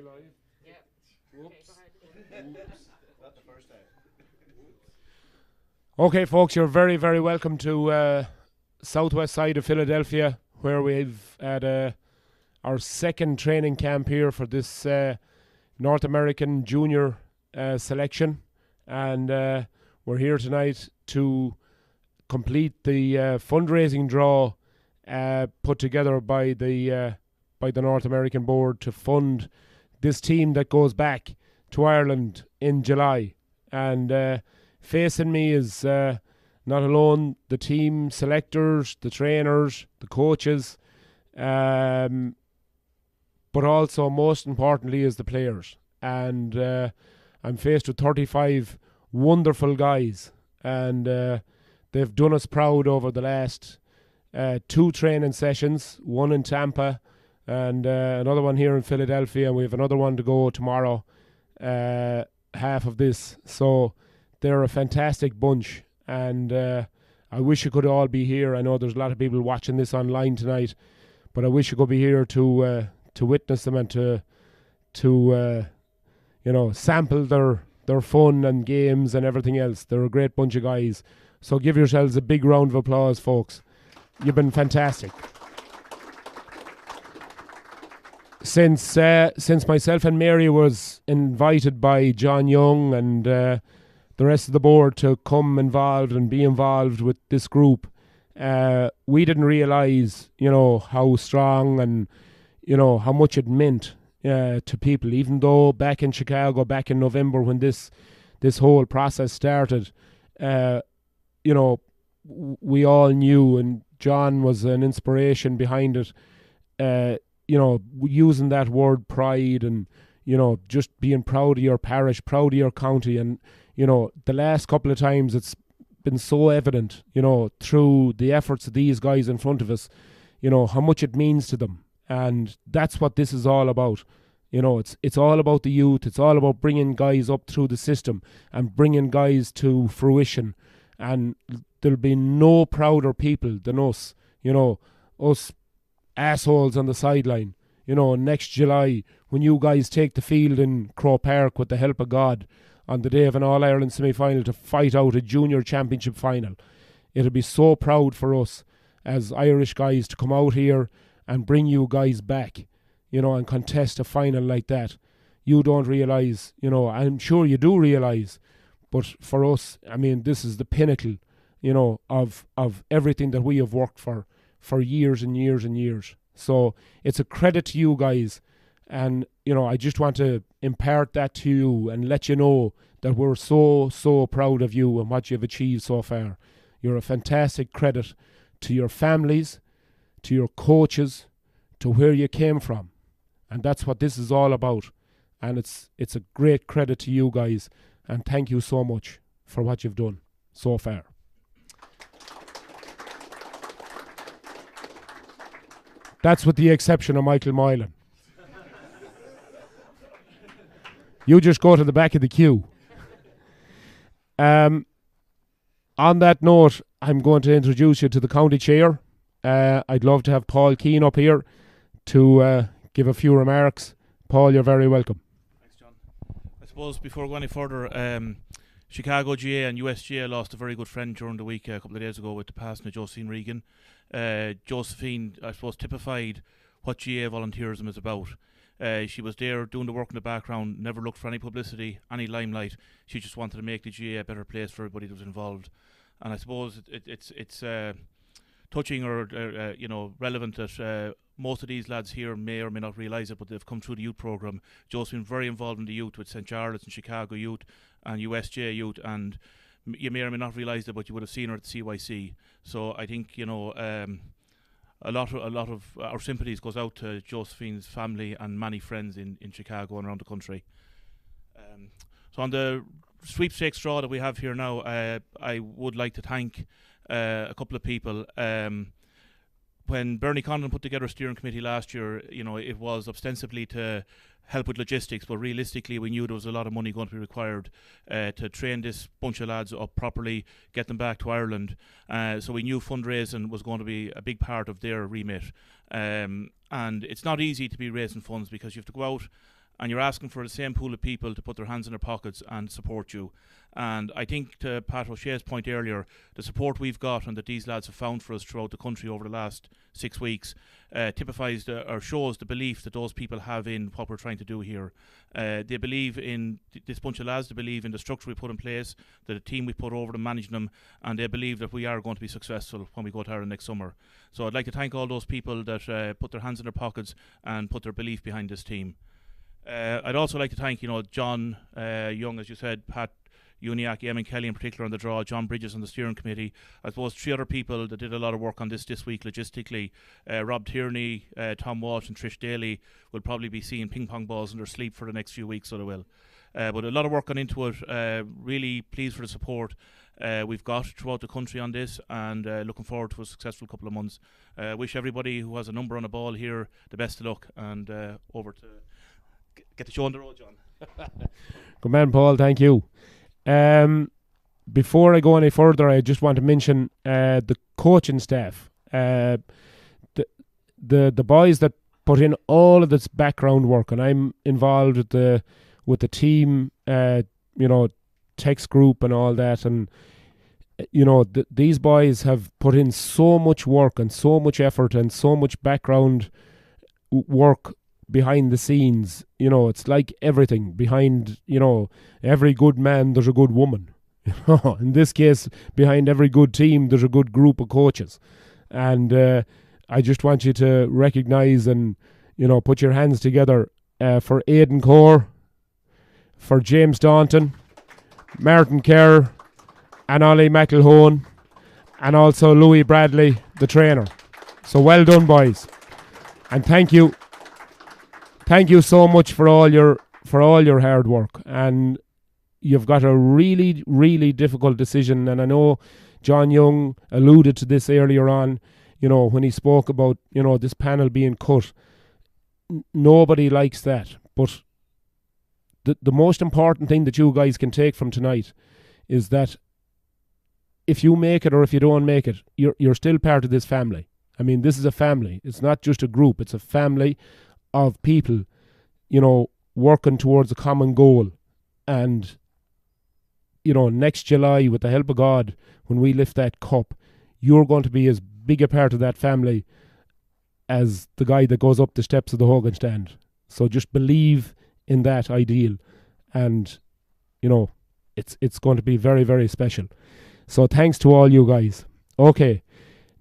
live? Yeah. Whoops. Okay, go ahead. Whoops. Not the first time. Okay, folks, you're very, very welcome to southwest side of Philadelphia, where we've had our second training camp here for this North American Junior selection, and we're here tonight to complete the fundraising draw put together by the North American board to fund this team that goes back to Ireland in July. And facing me is not alone the team selectors, the trainers, the coaches, but also most importantly is the players. And I'm faced with 35 wonderful guys, and they've done us proud over the last 2 training sessions, one in Tampa and another one here in Philadelphia, and we have another one to go tomorrow, half of this. So they're a fantastic bunch, and I wish you could all be here. I know there's a lot of people watching this online tonight, but I wish you could be here to witness them and to sample their fun and games and everything else. They're a great bunch of guys. So give yourselves a big round of applause, folks. You've been fantastic. Since myself and Mary was invited by John Young and the rest of the board to come involved and be involved with this group, we didn't realise, how strong and, how much it meant to people. Even though back in Chicago, back in November when this whole process started, we all knew, and John was an inspiration behind it, using that word pride and, just being proud of your parish, proud of your county. And, the last couple of times it's been so evident, through the efforts of these guys in front of us, how much it means to them. And that's what this is all about. It's all about the youth. It's all about bringing guys up through the system and bringing guys to fruition. And there'll be no prouder people than us, us assholes on the sideline. Next July, when you guys take the field in Crow Park with the help of God on the day of an All-Ireland semi-final to fight out a junior championship final, it'll be so proud for us as Irish guys to come out here and bring you guys back, and contest a final like that. You don't realise, I'm sure you do realise, but for us, this is the pinnacle, of everything that we have worked for years and years and years. So it's a credit to you guys, and I just want to impart that to you and let you know that we're so, so proud of you and what you've achieved so far. You're a fantastic credit to your families, to your coaches, to where you came from, and that's what this is all about. And it's a great credit to you guys, and thank you so much for what you've done so far. That's with the exception of Michael Moylan. You just go to the back of the queue. On that note, I'm going to introduce you to the county chair. I'd love to have Paul Keane up here to give a few remarks. Paul, you're very welcome. Thanks, John. I suppose before we go any further, Chicago GA and USGA lost a very good friend during the week a couple of days ago with the passing of Josephine Regan. Josephine, I suppose, typified what GA volunteerism is about. She was there doing the work in the background, never looked for any publicity, any limelight. She just wanted to make the GA a better place for everybody that was involved. And I suppose it's touching or relevant that most of these lads here may or may not realise it, but they've come through the youth programme. Joe's been very involved in the youth with St. Charles and Chicago Youth and USJ Youth, and you may or may not realise it, but you would have seen her at the CYC. So I think, a lot of our sympathies goes out to Josephine's family and many friends in Chicago and around the country. So on the sweepstakes draw that we have here now, I would like to thank a couple of people. When Bernie Condon put together a steering committee last year, it was ostensibly to help with logistics, but realistically we knew there was a lot of money going to be required to train this bunch of lads up properly, get them back to Ireland. So we knew fundraising was going to be a big part of their remit. And it's not easy to be raising funds because you have to go out and you're asking for the same pool of people to put their hands in their pockets and support you. And I think, to Pat O'Shea's point earlier, the support we've got and that these lads have found for us throughout the country over the last 6 weeks typifies or shows the belief that those people have in what we're trying to do here. They believe in this bunch of lads, they believe in the structure we put in place, the team we put over them, managing them, and they believe that we are going to be successful when we go to Ireland next summer. So I'd like to thank all those people that put their hands in their pockets and put their belief behind this team. I'd also like to thank, John Young, as you said, Pat Uniacke, Eamon Kelly in particular on the draw, John Bridges on the steering committee. I suppose 3 other people that did a lot of work on this week logistically. Rob Tierney, Tom Walsh and Trish Daly will probably be seeing ping pong balls in their sleep for the next few weeks, so they will. But a lot of work gone into it. Really pleased for the support we've got throughout the country on this, and looking forward to a successful couple of months. Wish everybody who has a number on a ball here the best of luck, and over to get the show on the road, John. Good man, Paul. Thank you. Before I go any further, I just want to mention the coaching staff, the boys that put in all of this background work, and I'm involved with the team, text group and all that, and these boys have put in so much work and so much effort and so much background work behind the scenes. It's like everything behind, every good man there's a good woman. In this case, behind every good team there's a good group of coaches, and I just want you to recognise and put your hands together for Aidan Core, for James Daunton, Martin Kerr and Ollie McElhone, and also Louis Bradley, the trainer. So well done, boys, and thank you so much for all your hard work. And you've got a really, really difficult decision, and I know John Young alluded to this earlier on, when he spoke about, this panel being cut. Nobody likes that, but the most important thing that you guys can take from tonight is that if you make it or if you don't make it, you're still part of this family. I mean, this is a family. It's not just a group. It's a family of people, working towards a common goal. And, next July, with the help of God, when we lift that cup, you're going to be as big a part of that family as the guy that goes up the steps of the Hogan stand. So just believe in that ideal, and, it's going to be very, very special. So thanks to all you guys. Okay,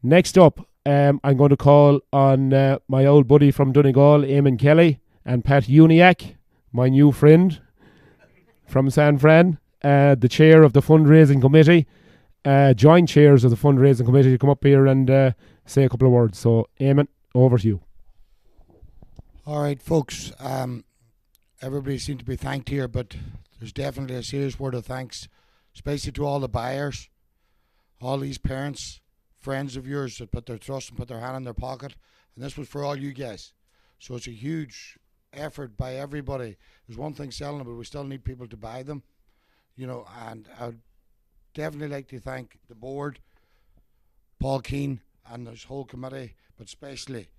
next up, I'm going to call on my old buddy from Donegal, Eamon Kelly, and Pat Uniacke, my new friend from San Fran, the chair of the fundraising committee, joint chairs of the fundraising committee, to come up here and say a couple of words. So, Eamon, over to you. All right, folks. Everybody seems to be thanked here, but there's definitely a serious word of thanks, especially to all the buyers, all these parents, friends of yours that put their trust and put their hand in their pocket, and this was for all you guys. So it's a huge effort by everybody. There's one thing selling them, but we still need people to buy them, and I'd definitely like to thank the board, Paul Keane and this whole committee, but especially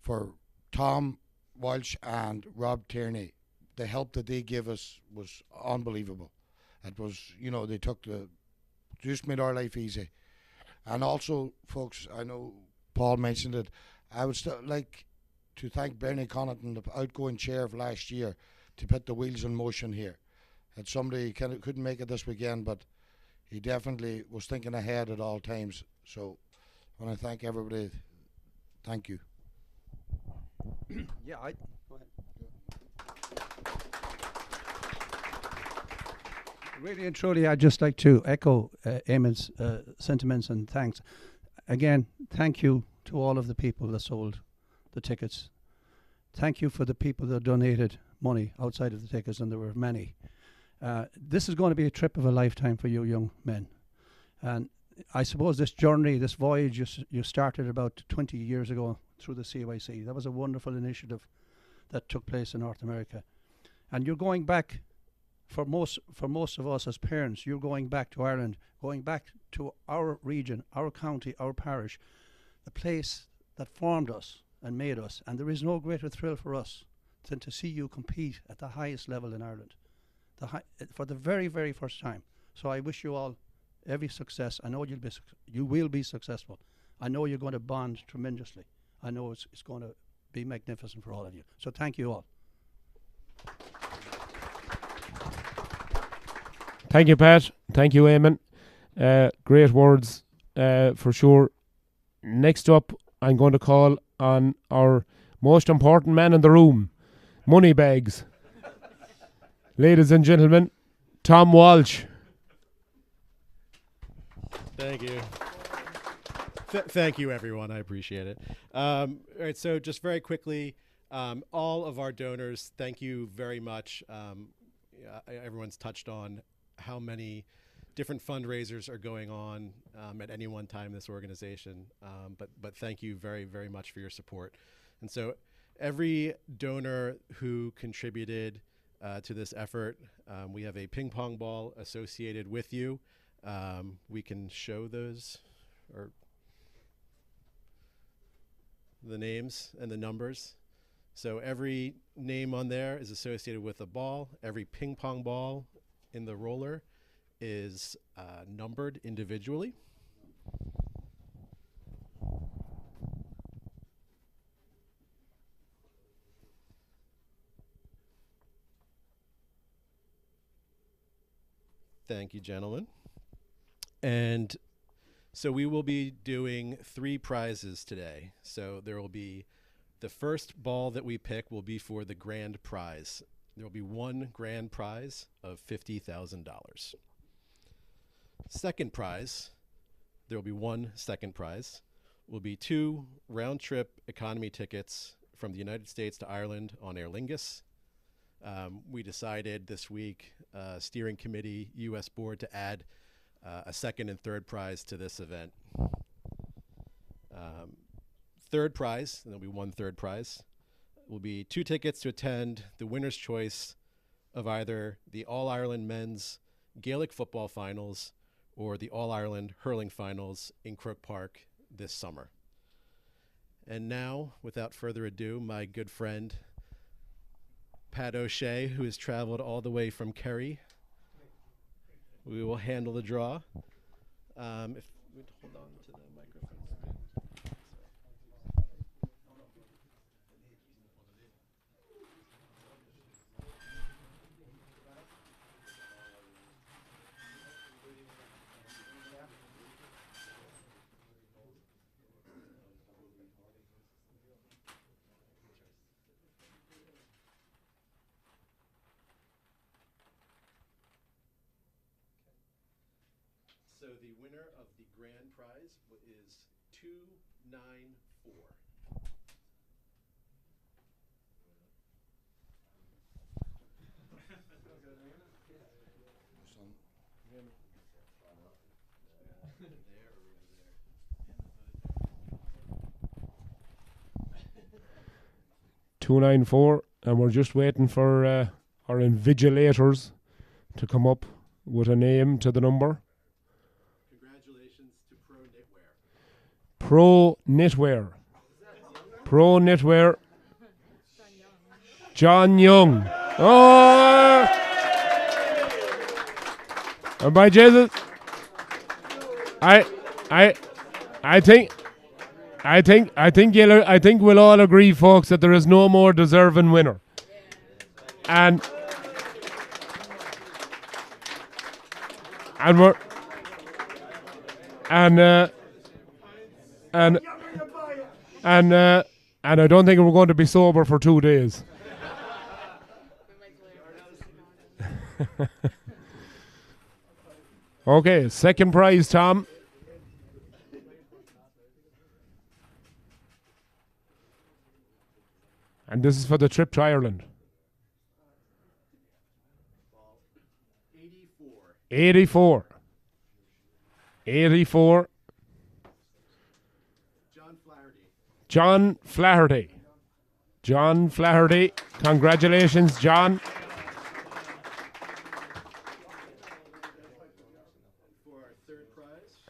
for Tom Walsh and Rob Tierney. The help that they gave us was unbelievable. It was, they just made our life easy. And also, folks, I know Paul mentioned it, I would still like to thank Bernie Connaughton, the outgoing chair of last year, to put the wheels in motion here. And somebody couldn't make it this weekend, but he definitely was thinking ahead at all times. So I want to thank everybody. Thank you. Yeah, go ahead. Really and truly, I'd just like to echo Eamon's sentiments and thanks. Again, thank you to all of the people that sold the tickets. Thank you for the people that donated money outside of the tickets, and there were many. This is going to be a trip of a lifetime for you young men. And I suppose this journey, this voyage you started about 20 years ago through the CYC. That was a wonderful initiative that took place in North America. And you're going back, for most of us as parents, you're going back to Ireland, going back to our region, our county, our parish, the place that formed us and made us. And there is no greater thrill for us than to see you compete at the highest level in Ireland, for the very, very first time. So I wish you all every success. I know you will be successful. I know you're going to bond tremendously. I know it's going to be magnificent for all of you. So thank you all. Thank you, Pat. Thank you, Eamon. Great words, for sure. Next up, I'm going to call on our most important man in the room, Moneybags. Ladies and gentlemen, Tom Walsh. Thank you. Thank you, everyone. I appreciate it. All right, so just very quickly, all of our donors, thank you very much. Everyone's touched on how many different fundraisers are going on at any one time in this organization. But thank you very, very much for your support. And so every donor who contributed to this effort, we have a ping pong ball associated with you. We can show those, or the names and the numbers. So every name on there is associated with a ball. Every ping pong ball in the roller is numbered individually. Thank you, gentlemen. And so we will be doing 3 prizes today. So there will be the first ball that we pick will be for the grand prize. There will be 1 grand prize of $50,000. Second prize, there will be 1 second prize, will be 2 round-trip economy tickets from the United States to Ireland on Aer Lingus. We decided this week, steering committee, U.S. board, to add a second and third prize to this event. Third prize, and there'll be 1 third prize, will be 2 tickets to attend the winner's choice of either the All-Ireland Men's Gaelic Football Finals or the All-Ireland Hurling Finals in Croke Park this summer. And now, without further ado, my good friend, Pat O'Shea, who has traveled all the way from Kerry. We will handle the draw. If we'd hold on to the microphone. 294. $294, and we're just waiting for our invigilators to come up with a name to the number. Congratulations to Pro Knitwear. Pro Knitwear. Pro Knitwear. John Young. Oh! And by Jesus, I think we'll all agree, folks, that there is no more deserving winner. And we're and I don't think we're going to be sober for 2 days. Okay, second prize, Tom. And this is for the trip to Ireland. 84. 84. John Flaherty. John Flaherty. Congratulations, John. For our third prize.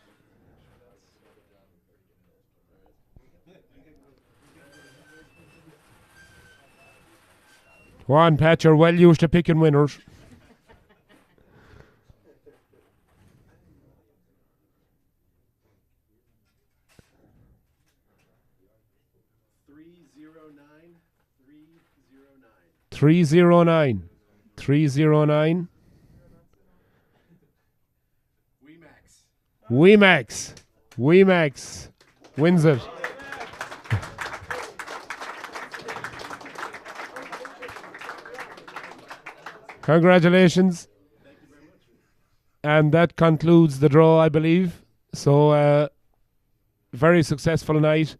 Go on, Pat, you're well used to picking winners. Three zero nine. 309. Wemax wins it. Congratulations. And that concludes the draw, I believe. So, very successful night.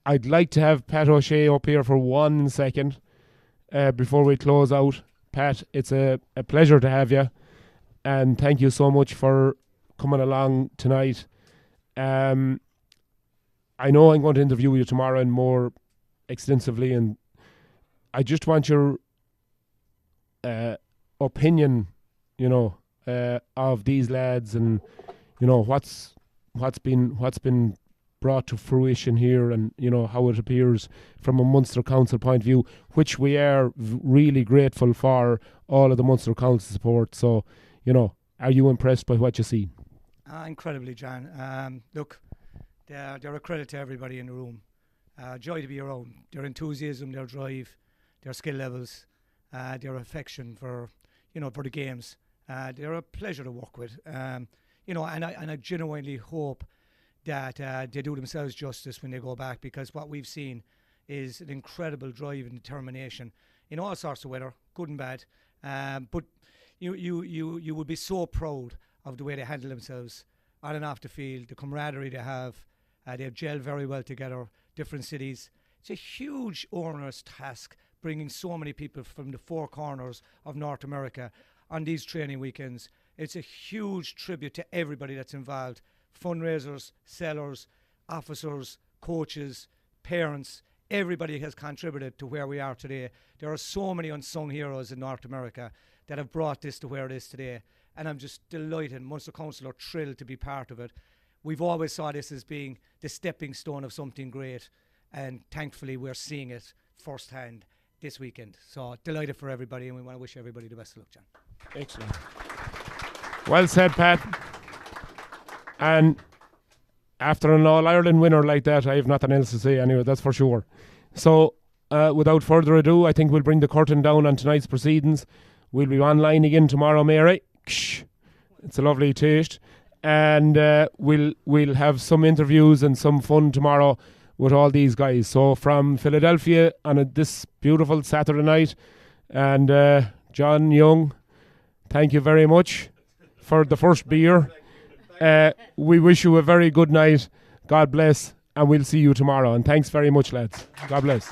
I'd like to have Pat O'Shea up here for 1 second before we close out. Pat, it's a pleasure to have you. And thank you so much for coming along tonight. I know I'm going to interview you tomorrow and more extensively, and I just want your opinion, of these lads, and what's been brought to fruition here, and how it appears from a Munster Council point of view, which we are really grateful for all of the Munster Council support. So, are you impressed by what you see? Incredibly, John. Look, they're a credit to everybody in the room. Joy to be around. Their enthusiasm, their drive, their skill levels, their affection for the games. They're a pleasure to work with. And I genuinely hope that they do themselves justice when they go back, because what we've seen is an incredible drive and determination in all sorts of weather, good and bad. But you would be so proud of the way they handle themselves on and off the field, the camaraderie they have. They've gelled very well together, different cities. It's a huge, onerous task bringing so many people from the four corners of North America on these training weekends. It's a huge tribute to everybody that's involved. Fundraisers, sellers, officers, coaches, parents, everybody has contributed to where we are today. There are so many unsung heroes in North America that have brought this to where it is today. And I'm just delighted. Munster Council are thrilled to be part of it. We've always saw this as being the stepping stone of something great. And thankfully, we're seeing it firsthand this weekend. So delighted for everybody, and we want to wish everybody the best of luck, John. Excellent. Well said, Pat. And after an All-Ireland winner like that, I have nothing else to say anyway, that's for sure. So, without further ado, I think we'll bring the curtain down on tonight's proceedings. We'll be online again tomorrow, Mary. It's a lovely taste. And we'll have some interviews and some fun tomorrow with all these guys. So from Philadelphia on this beautiful Saturday night. And John Young, thank you very much for the first beer. We wish you a very good night. God bless. And we'll see you tomorrow. And thanks very much, lads. God bless.